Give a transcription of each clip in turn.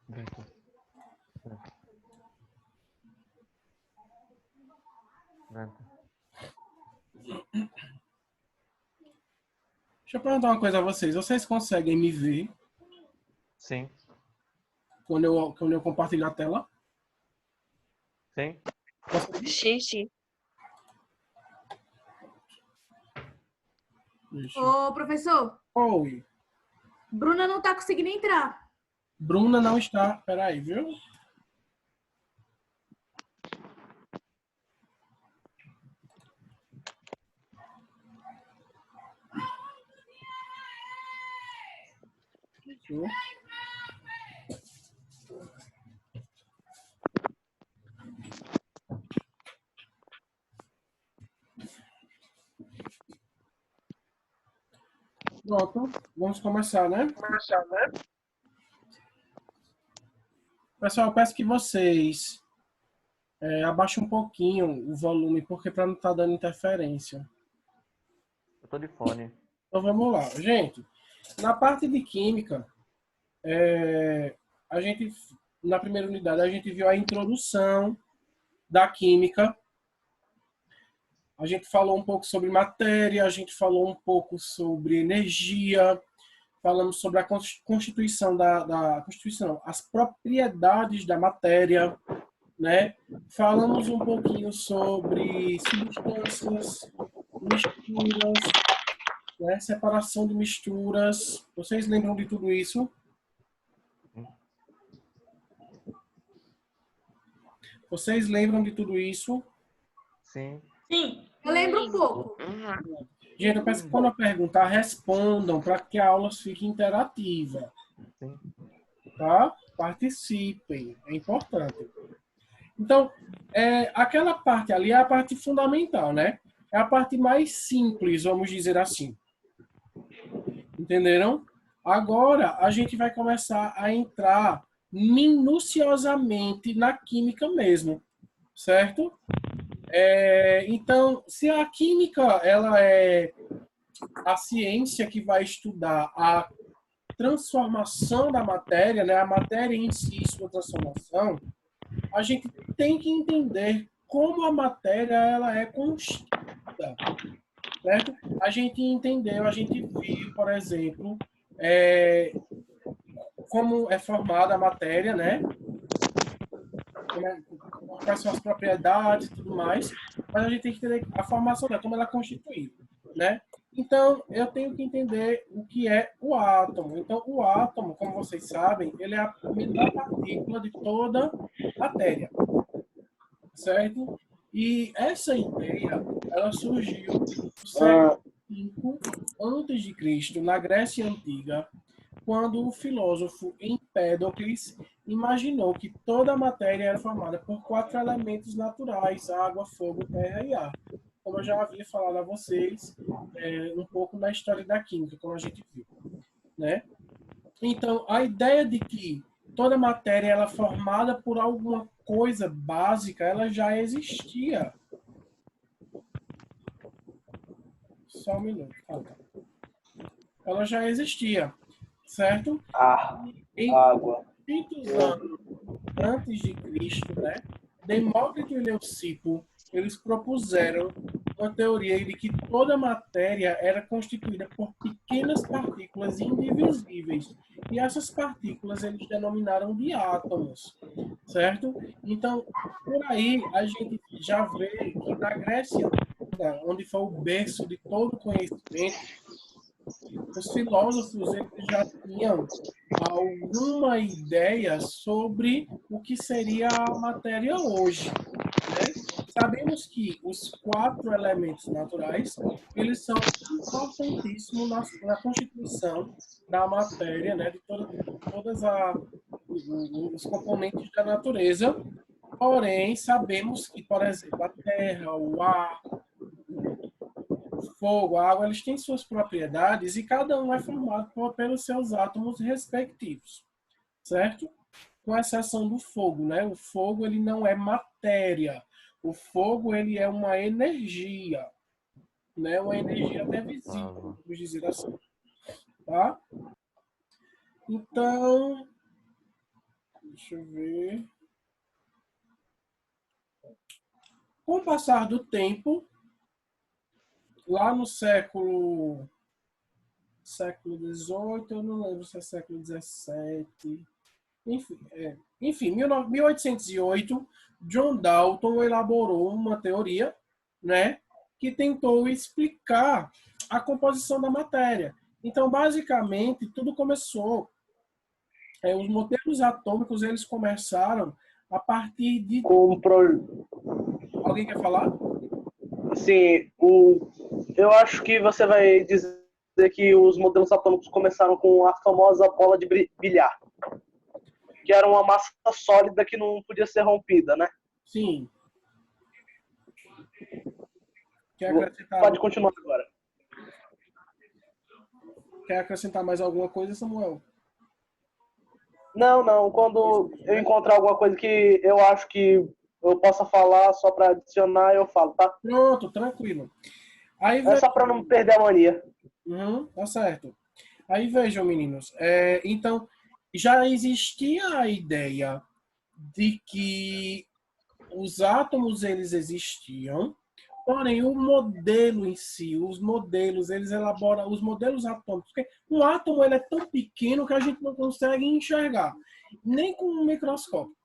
Vento. Deixa eu perguntar uma coisa a vocês. Vocês conseguem me ver Sim. quando eu compartilho a tela? Sim. Sim, sim. Ô, professor, Oi. Bruna não tá conseguindo entrar. Bruna não está... Peraí, viu? Viu? Pronto. Vamos começar, né? Pessoal, peço que vocês abaixem um pouquinho o volume, porque para não estar dando interferência. Eu tô de fone. Então vamos lá. Gente, na parte de química, a gente, na primeira unidade, a gente viu a introdução da química. A gente falou um pouco sobre matéria, a gente falou um pouco sobre energia, falamos sobre a constituição constituição, as propriedades da matéria, né? Falamos um pouquinho sobre substâncias, misturas, né? Separação de misturas. Vocês lembram de tudo isso? Vocês lembram de tudo isso? Sim. Sim, eu lembro um pouco. Gente, eu peço que quando eu perguntar, respondam para que a aula fique interativa. Sim. Tá? Participem, é importante. Então, aquela parte ali é a parte fundamental, né? É a parte mais simples, vamos dizer assim. Entenderam? Agora, a gente vai começar a entrar minuciosamente na química mesmo, certo? Então, se a química ela é a ciência que vai estudar a transformação da matéria, né, a matéria em si, sua transformação, a gente tem que entender como a matéria ela é construída, certo? A gente entendeu, a gente viu, por exemplo, como é formada a matéria, né? Quais são as propriedades e tudo mais, mas a gente tem que entender a formação dela, como ela é constituída, né? Então, eu tenho que entender o que é o átomo. Então, o átomo, como vocês sabem, ele é a menor partícula de toda matéria, certo? E essa ideia, ela surgiu no século V antes de Cristo, na Grécia Antiga, quando o filósofo Empédocles imaginou que toda a matéria era formada por 4 elementos naturais: água, fogo, terra e ar. Como eu já havia falado a vocês, um pouco na história da química, como a gente viu, né? Então, a ideia de que toda matéria ela é formada por alguma coisa básica, ela já existia. Só um minuto, calma. Ela já existia, certo? Água. 500 anos antes de Cristo, né? Demócrito e Leucipo, eles propuseram uma teoria de que toda matéria era constituída por pequenas partículas indivisíveis. E essas partículas eles denominaram de átomos, certo? Então, por aí a gente já vê que na Grécia, onde foi o berço de todo o conhecimento, os filósofos eles já tinham alguma ideia sobre o que seria a matéria hoje, né? Sabemos que os 4 elementos naturais eles são importantíssimos na constituição da matéria, né? De todas os componentes da natureza. Porém, sabemos que, por exemplo, a terra, o ar, o fogo, a água, eles têm suas propriedades e cada um é formado pelos seus átomos respectivos, certo? Com exceção do fogo, né? O fogo ele não é matéria. O fogo ele é uma energia, né? Uma energia até visível, vamos dizer assim, tá? Então, Deixa eu ver. Com o passar do tempo, lá no século XVIII, eu não lembro se é século XVII. Enfim, 1808, John Dalton elaborou uma teoria, né, que tentou explicar a composição da matéria. Então, basicamente, tudo começou. Os modelos atômicos eles começaram a partir de. Alguém quer falar? Sim, eu acho que você vai dizer que os modelos atômicos começaram com a famosa bola de bilhar, que era uma massa sólida que não podia ser rompida, né? Sim. Quer acrescentar Pode continuar agora. Quer acrescentar mais alguma coisa, Samuel? Não. Quando eu encontrar alguma coisa que eu acho que eu possa falar só para adicionar, eu falo, tá? Pronto, tranquilo. Aí, É só para não perder a mania. Tá certo. Aí vejam, meninos. Então, já existia a ideia de que os átomos eles existiam, porém o modelo em si, os modelos, eles elaboram os modelos atômicos. Porque um átomo ele é tão pequeno que a gente não consegue enxergar, nem com um microscópio,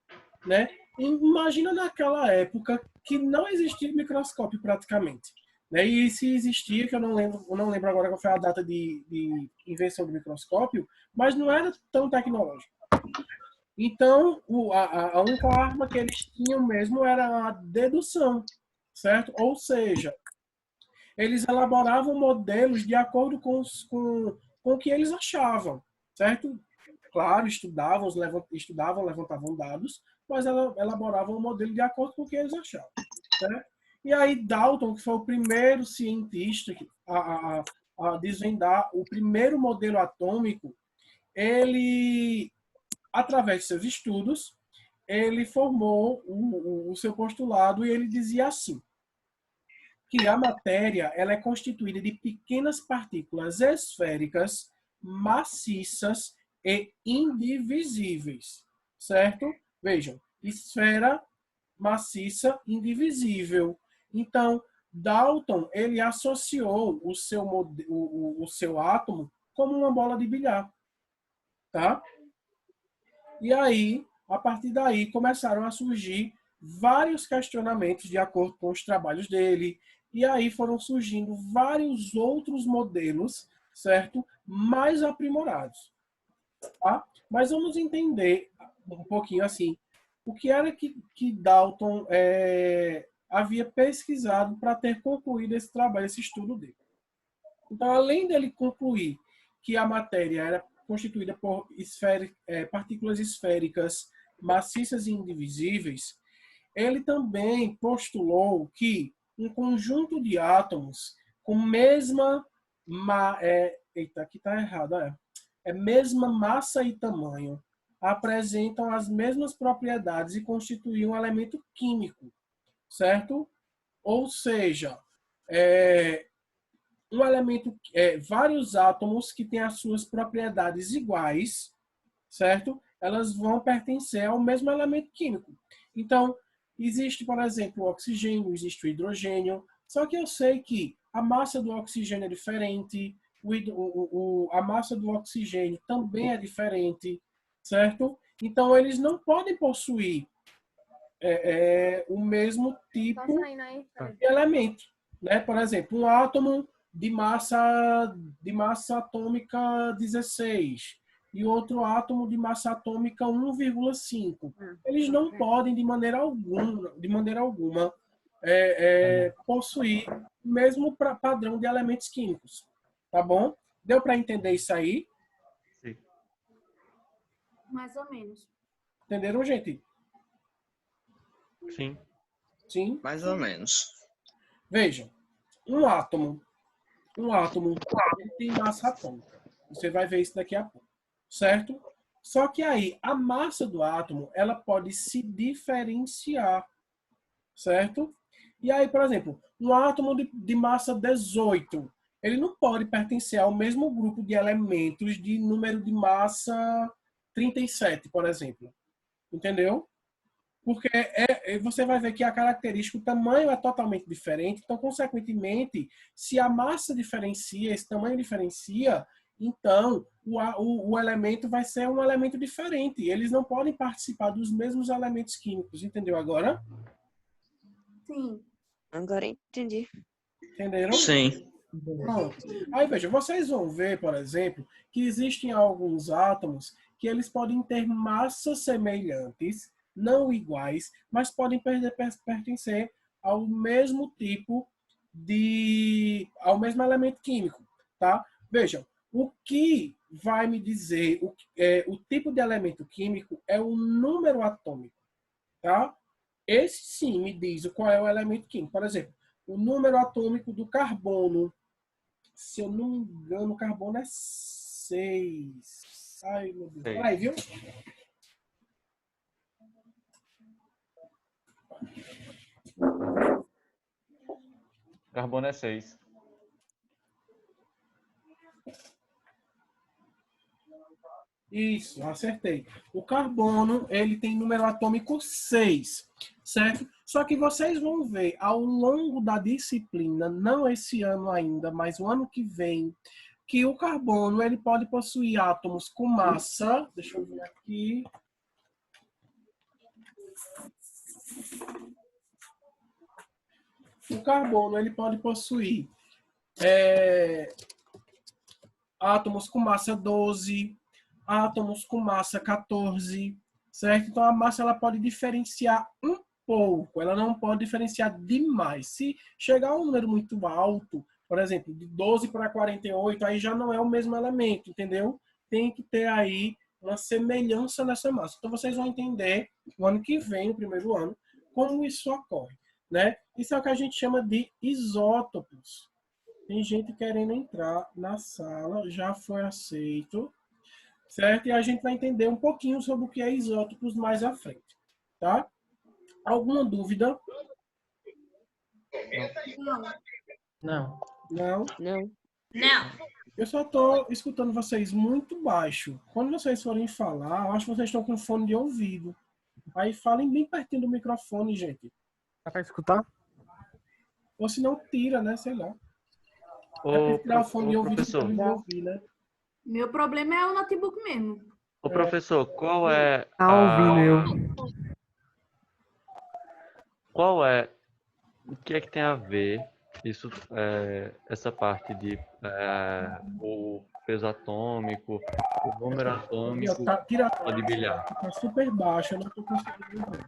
né? Imagina naquela época que não existia microscópio praticamente. Né? E se existia, que eu não lembro agora qual foi a data de invenção do microscópio, mas não era tão tecnológico. Então, a única arma que eles tinham mesmo era a dedução, certo? Ou seja, eles elaboravam modelos de acordo com o que eles achavam, certo? Claro, estudavam, levantavam dados, mas elaboravam um modelo de acordo com o que eles achavam, certo? E aí Dalton, que foi o primeiro cientista a desvendar o primeiro modelo atômico, ele, através de seus estudos, ele formou o seu postulado e ele dizia assim, que a matéria ela é constituída de pequenas partículas esféricas, maciças e indivisíveis, certo? Vejam, esfera, maciça, indivisível. Então, Dalton ele associou o seu átomo como uma bola de bilhar, tá? E aí, a partir daí, começaram a surgir vários questionamentos de acordo com os trabalhos dele, e aí foram surgindo vários outros modelos, certo? Mais aprimorados, tá? Mas vamos entender um pouquinho assim, o que era que Dalton havia pesquisado para ter concluído esse trabalho, esse estudo dele. Então, além dele concluir que a matéria era constituída por partículas esféricas maciças e indivisíveis, ele também postulou que um conjunto de átomos com aqui está errado, mesma massa e tamanho apresentam as mesmas propriedades e constituem um elemento químico, certo? Ou seja, um elemento, vários átomos que têm as suas propriedades iguais, certo? Elas vão pertencer ao mesmo elemento químico. Então, existe, por exemplo, o oxigênio, existe o hidrogênio, só que eu sei que a massa do oxigênio é diferente, a massa do oxigênio também é diferente, certo? Então, eles não podem possuir o mesmo tipo de elemento. Né? Por exemplo, um átomo de massa atômica 16 e outro átomo de massa atômica 1,5. Eles não podem, de maneira alguma possuir o mesmo padrão de elementos químicos. Tá bom? Deu para entender isso aí? Sim. Mais ou menos. Entenderam, gente? Sim. Sim? Mais ou menos. Vejam, um átomo ele tem massa atômica. Você vai ver isso daqui a pouco, certo? Só que aí, a massa do átomo, ela pode se diferenciar, certo? E aí, por exemplo, um átomo de massa 18, ele não pode pertencer ao mesmo grupo de elementos de número de massa 37, por exemplo. Entendeu? Porque você vai ver que a característica, o tamanho é totalmente diferente. Então, consequentemente, se a massa diferencia, esse tamanho diferencia, então o elemento vai ser um elemento diferente. Eles não podem participar dos mesmos elementos químicos. Entendeu agora? Sim. Agora entendi. Entenderam? Sim. Pronto. Aí, veja, vocês vão ver, por exemplo, que existem alguns átomos que eles podem ter massas semelhantes, não iguais, mas podem pertencer ao mesmo tipo ao mesmo elemento químico, tá? Vejam, o que vai me dizer o tipo de elemento químico é o número atômico, tá? Esse sim me diz qual é o elemento químico. Por exemplo, o número atômico do carbono. Se eu não me engano, o carbono é 6. Ai, meu Deus. Peraí, viu? Carbono é 6. Isso, acertei. O carbono, ele tem número atômico 6, certo? Só que vocês vão ver ao longo da disciplina, não esse ano ainda, mas o ano que vem, que o carbono, ele pode possuir átomos com massa, deixa eu ver aqui. O carbono, ele pode possuir átomos com massa 12, átomos com massa 14, certo? Então, a massa ela pode diferenciar um pouco, ela não pode diferenciar demais. Se chegar a um número muito alto, por exemplo, de 12 para 48, aí já não é o mesmo elemento, entendeu? Tem que ter aí uma semelhança nessa massa. Então, vocês vão entender, no ano que vem, no primeiro ano, como isso ocorre, né? Isso é o que a gente chama de isótopos. Tem gente querendo entrar na sala, já foi aceito, certo? E a gente vai entender um pouquinho sobre o que é isótopos mais à frente, tá? Alguma dúvida? Não. Não. Não? Não. Não. Eu só estou escutando vocês muito baixo. Quando vocês forem falar, eu acho que vocês estão com fone de ouvido. Aí falem bem pertinho do microfone, gente. Dá pra escutar? Ou se não, tira, né? Sei lá. É Ô, porque tirar o fone de ouvido professor, para me ouvir, né? Meu problema é o notebook mesmo. ô, professor, Tá ouvindo eu. o que é que tem a ver isso, essa parte de o peso atômico, o número atômico, Tira a pode bilhar? tá super baixo, eu não estou conseguindo ver.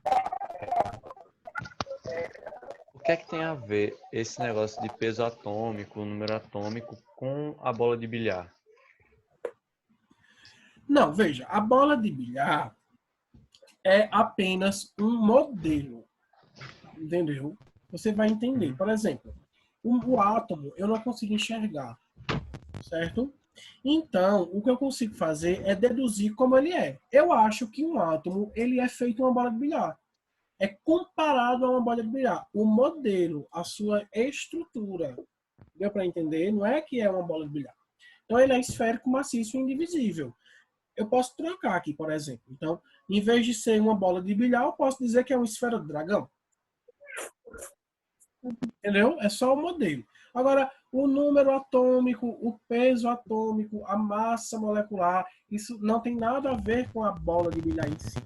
O que é que tem a ver esse negócio de peso atômico, número atômico, com a bola de bilhar? Não, veja, a bola de bilhar é apenas um modelo, entendeu? Você vai entender. Por exemplo, o átomo eu não consigo enxergar, certo? Então, o que eu consigo fazer é deduzir como ele é. Eu acho que um átomo ele é feito uma bola de bilhar. É comparado a uma bola de bilhar. O modelo, a sua estrutura, deu para entender? Não é que é uma bola de bilhar. Então, ele é esférico, maciço e indivisível. Eu posso trocar aqui, por exemplo. Então, em vez de ser uma bola de bilhar, eu posso dizer que é uma esfera do dragão. Entendeu? É só o modelo. Agora, o número atômico, o peso atômico, a massa molecular, isso não tem nada a ver com a bola de bilhar em si.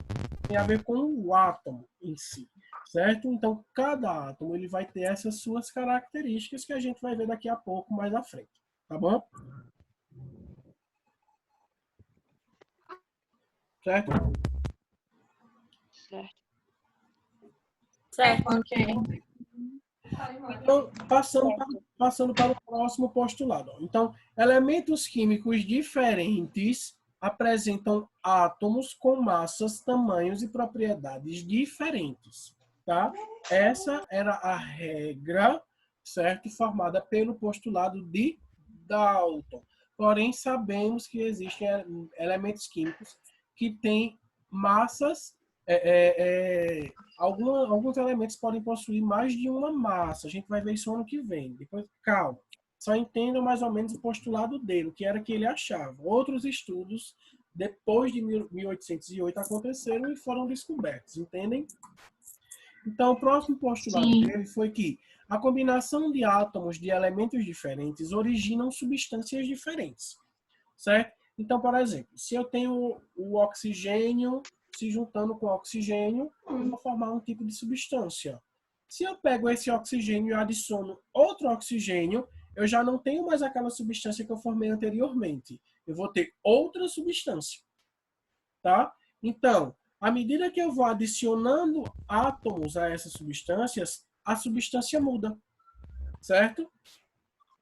Tem a ver com o átomo em si. Certo? Então, cada átomo ele vai ter essas suas características que a gente vai ver daqui a pouco, mais à frente. Tá bom? Certo? Certo. Certo. Ok. Então, passando para o próximo postulado. Então, elementos químicos diferentes apresentam átomos com massas, tamanhos e propriedades diferentes. Tá? Essa era a regra, certo? Formada pelo postulado de Dalton. Porém, sabemos que existem elementos químicos que têm massas. Alguns elementos podem possuir mais de uma massa. A gente vai ver isso ano que vem. Depois, calma. Só entendam mais ou menos o postulado dele, o que era que ele achava. Outros estudos depois de 1808 aconteceram e foram descobertos, entendem? Então, o próximo postulado dele foi que a combinação de átomos de elementos diferentes originam substâncias diferentes, certo? Então, por exemplo, se eu tenho o oxigênio se juntando com oxigênio, eu vou formar um tipo de substância. Se eu pego esse oxigênio e adiciono outro oxigênio, eu já não tenho mais aquela substância que eu formei anteriormente. Eu vou ter outra substância, tá? Então, à medida que eu vou adicionando átomos a essas substâncias, a substância muda, certo?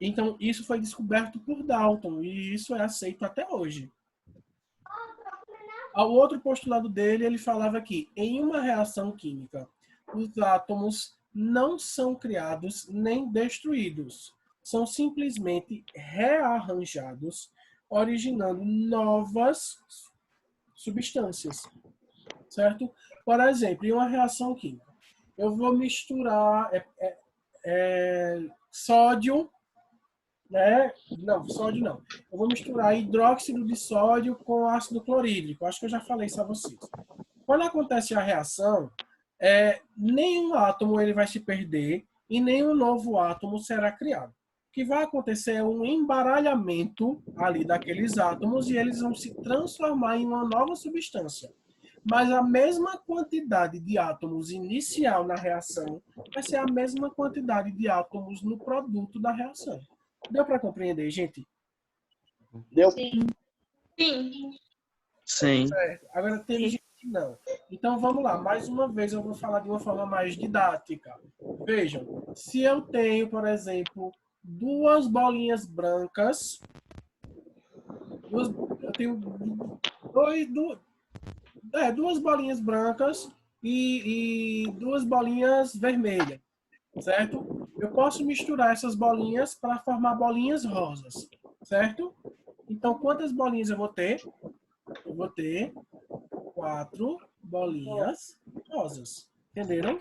Então, isso foi descoberto por Dalton e isso é aceito até hoje. O outro postulado dele, ele falava que em uma reação química, os átomos não são criados nem destruídos, são simplesmente rearranjados, originando novas substâncias, certo? Por exemplo, em uma reação química, eu vou misturar sódio, né? Não, sódio não. Eu vou misturar hidróxido de sódio com ácido clorídrico. Acho que eu já falei isso a vocês. Quando acontece a reação, nenhum átomo ele vai se perder e nenhum novo átomo será criado. O que vai acontecer é um embaralhamento ali daqueles átomos e eles vão se transformar em uma nova substância. Mas a mesma quantidade de átomos inicial na reação vai ser a mesma quantidade de átomos no produto da reação. Deu para compreender, gente? Deu? Sim. Sim. Agora tem gente que não. Então vamos lá, mais uma vez eu vou falar de uma forma mais didática. Vejam, se eu tenho, por exemplo, duas bolinhas brancas, eu tenho duas bolinhas brancas e duas bolinhas vermelhas, certo? Eu posso misturar essas bolinhas para formar bolinhas rosas, certo? Então, quantas bolinhas eu vou ter? Eu vou ter 4 bolinhas rosas. Entenderam?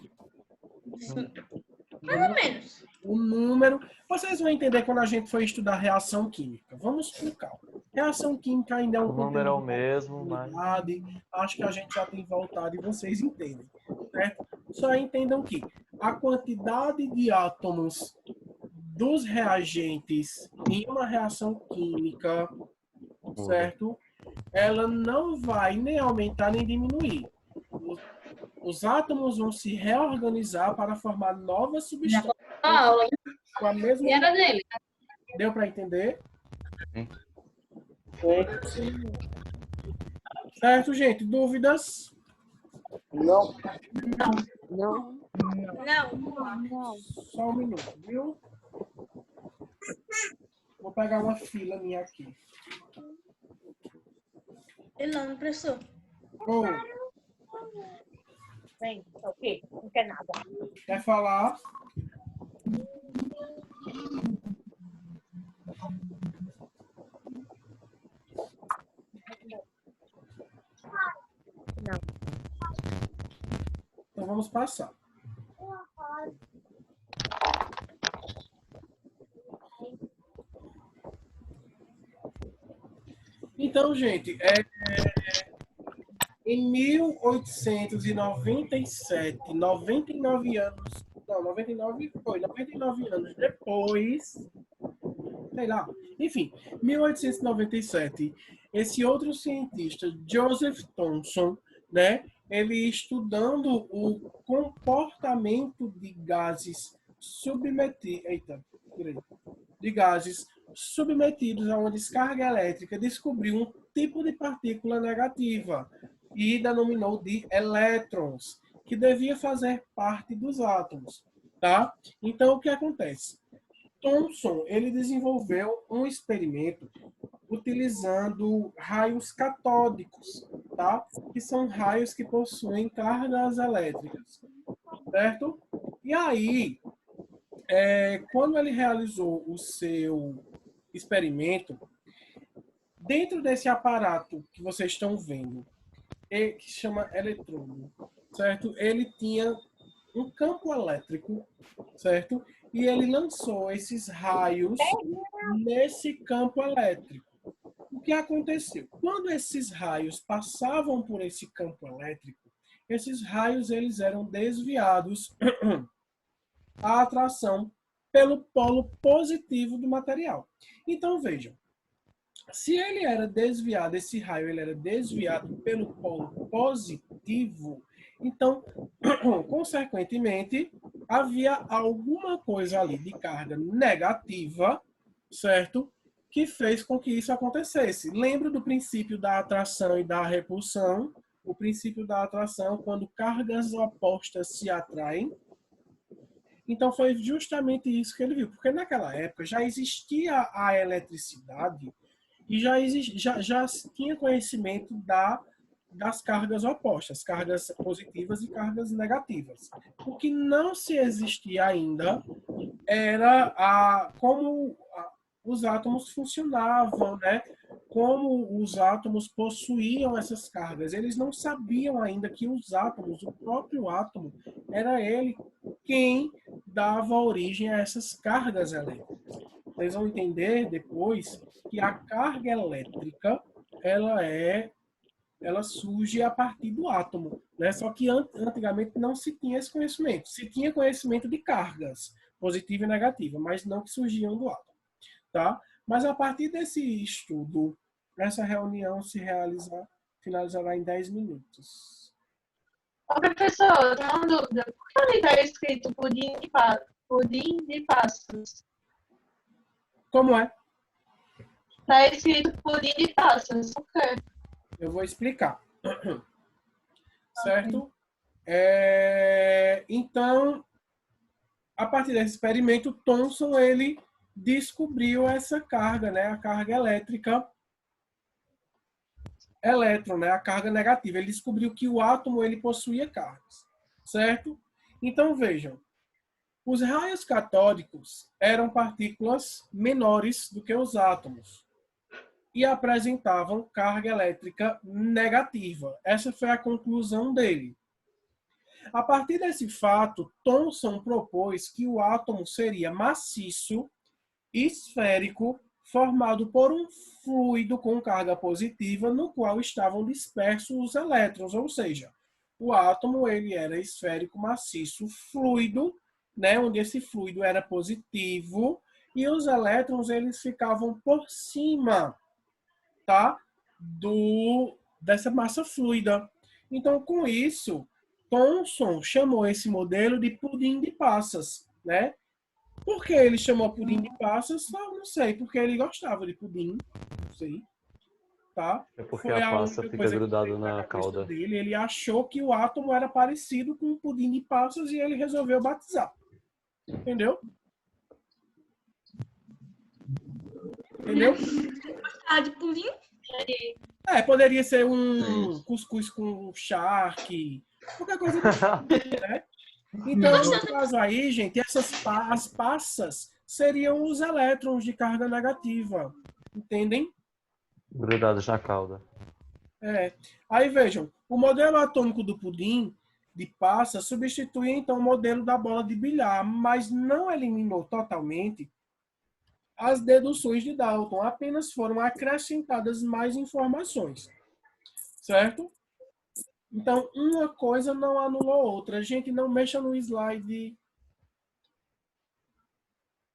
Mais ou menos. O número... Vocês vão entender quando a gente for estudar reação química. Vamos com calma. Reação química ainda é um O número é o conteúdo mesmo, mas... Acho que a gente já tem voltado e vocês entendem, certo? Só entendam que a quantidade de átomos dos reagentes em uma reação química, certo? Ela não vai nem aumentar nem diminuir. Os átomos vão se reorganizar para formar novas substâncias. A aula Com a mesma... era dele. Deu para entender? Sim. Certo, gente? Dúvidas? Não. Não. Só um minuto, viu? Vou pegar uma fila minha aqui. Ele não, professor. Oh, Vem, o quê? Não quer nada. quer falar? Não. Então vamos passar. Então, gente, em 1897, 99 anos, não, 99 foi, 99 anos depois, sei lá, enfim, 1897, esse outro cientista, Joseph Thomson, né, ele estudando o comportamento de gases submetidos a uma descarga elétrica, descobriu um tipo de partícula negativa e denominou de elétrons, que devia fazer parte dos átomos, tá? Então, o que acontece? Thomson, ele desenvolveu um experimento utilizando raios catódicos, tá? Que são raios que possuem cargas elétricas, certo? E aí, quando ele realizou o seu experimento, dentro desse aparato que vocês estão vendo, que chama eletrodo, certo? Ele tinha um campo elétrico, certo? E ele lançou esses raios nesse campo elétrico. o que aconteceu? Quando esses raios passavam por esse campo elétrico, esses raios eles eram desviados à atração pelo polo positivo do material. Então, vejam, se ele era desviado, esse raio ele era desviado pelo polo positivo, então, consequentemente, havia alguma coisa ali de carga negativa, certo? Que fez com que isso acontecesse. Lembra do princípio da atração e da repulsão? O princípio da atração, quando cargas opostas se atraem. Então, foi justamente isso que ele viu. Porque naquela época já existia a eletricidade e já tinha conhecimento das cargas opostas, cargas positivas e cargas negativas. O que não se existia ainda era como os átomos funcionavam, né? Como os átomos possuíam essas cargas. Eles não sabiam ainda que os átomos, o próprio átomo, era ele quem dava origem a essas cargas elétricas. Vocês vão entender depois que a carga elétrica ela surge a partir do átomo, né? Só que antigamente não se tinha esse conhecimento. Se tinha conhecimento de cargas, positiva e negativa, mas não que surgiam do átomo, tá? Mas a partir desse estudo, essa reunião finalizará em 10 minutos. Ô, professor, tem uma dúvida. Por que ali está escrito pudim de passas? Como é? Está escrito pudim de passas. Por quê? Eu vou explicar. Certo? Então, a partir desse experimento, Thomson ele descobriu essa carga, né? A carga elétrica, elétron, né? A carga negativa. Ele descobriu que o átomo ele possuía cargas, certo? Então vejam, os raios catódicos eram partículas menores do que os átomos e apresentavam carga elétrica negativa. Essa foi a conclusão dele. A partir desse fato, Thomson propôs que o átomo seria maciço, esférico, formado por um fluido com carga positiva no qual estavam dispersos os elétrons, ou seja, o átomo ele era esférico, maciço, fluido, né, onde esse fluido era positivo e os elétrons eles ficavam por cima, tá, dessa massa fluida. Então, com isso, Thomson chamou esse modelo de pudim de passas, né? Por que ele chamou pudim de passas? Eu não sei, porque ele gostava de pudim, não sei, tá? É porque Foi a a passa única fica coisa que grudada veio na cabeça cauda. dele. Ele achou que o átomo era parecido com um pudim de passas e ele resolveu batizar. Entendeu? Entendeu? De pudim? Poderia ser um cuscuz com charque, qualquer coisa do tipo, né? Então, no caso aí, gente, as passas seriam os elétrons de carga negativa. Entendem? Grudados na cauda. Aí vejam, o modelo atômico do pudim de passa substitui então o modelo da bola de bilhar, mas não eliminou totalmente as deduções de Dalton, apenas foram acrescentadas mais informações, certo? Então, uma coisa não anulou outra. Gente, não mexa no slide.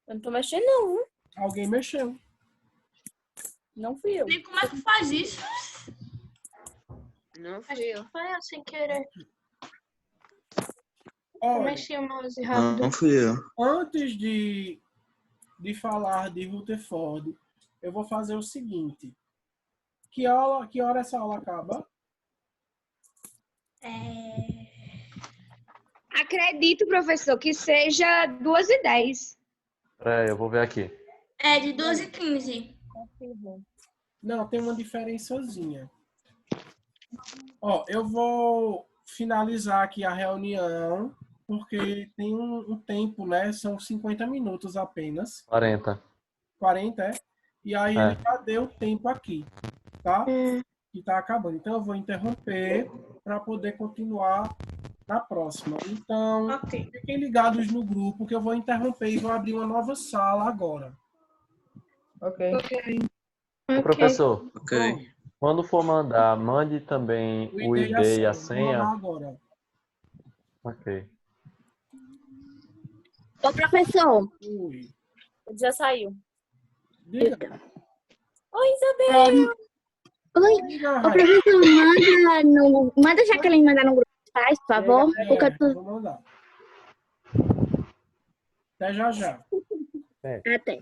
Eu não tô mexendo, não, viu? Alguém mexeu. Não fui eu. E como é que faz isso? Não fui eu. Foi eu sem querer. Eu Olha, mexi o mouse rápido. Não fui eu. antes de falar de Rutherford, eu vou fazer o seguinte. Que hora essa aula acaba? Acredito, professor, que seja 2h10. Eu vou ver aqui. É de 12h15. Não, tem uma diferençazinha. Ó, eu vou finalizar aqui a reunião, porque tem um tempo, né? São 50 minutos apenas. 40. 40, é? E aí ele já deu tempo aqui, tá? Que tá acabando. Então eu vou interromper para poder continuar na próxima. Então, Ok. fiquem ligados no grupo que eu vou interromper e vou abrir uma nova sala agora. Ok. Professor, Ok. quando for mandar, mande também o ID e a Vou mandar senha. agora. Ok. Ô, professor. Ui. Já saiu. Diga. Oi, Isabel. Oi, Diga, ô Raia. professor, manda a Jaqueline mandar no grupo de pais, por favor. Porque eu tô... Vou mandar. Até já já. Até.